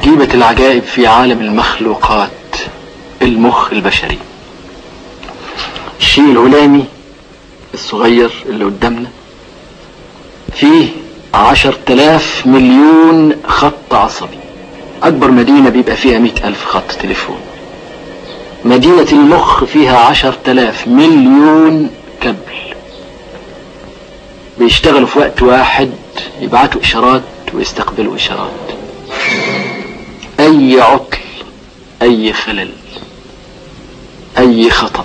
عجيبة العجائب في عالم المخلوقات المخ البشري. الشيء الهلامي الصغير اللي قدامنا فيه 10,000 مليون خط عصبي. اكبر مدينة بيبقى فيها 100,000 خط تليفون. مدينة المخ فيها 10,000 مليون كابل بيشتغلوا في وقت واحد، يبعتوا اشارات ويستقبلوا اشارات. اي عطل، اي خلل، اي خطأ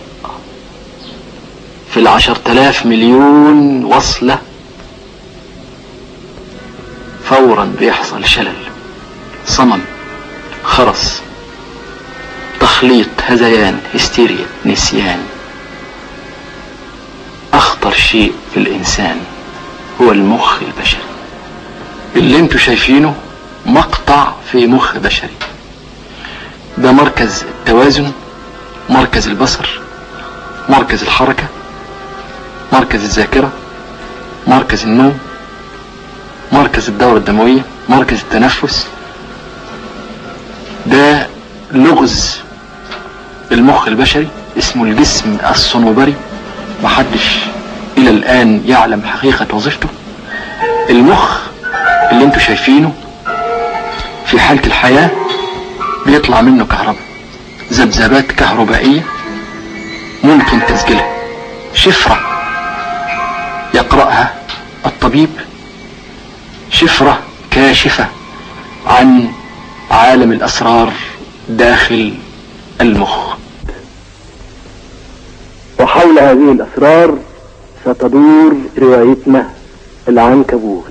في 10,000 مليون وصلة فورا بيحصل شلل، صمم، خرس، تخليط، هذيان، هستيريا، نسيان. اخطر شيء في الانسان هو المخ البشري. اللي انتوا شايفينه مقطع في مخ بشري. ده مركز التوازن، مركز البصر، مركز الحركة، مركز الذاكرة، مركز النوم، مركز الدورة الدموية، مركز التنفس. ده لغز المخ البشري اسمه الجسم الصنوبري، محدش الى الان يعلم حقيقة وظيفته. المخ اللي انتوا شايفينه في حالة الحياة بيطلع منه كهرباء، ذبذبات كهربائية ممكن تسجيلها، شفرة يقرأها الطبيب، شفرة كاشفة عن عالم الأسرار داخل المخ. وحول هذه الأسرار ستدور روايتنا العنكبوت.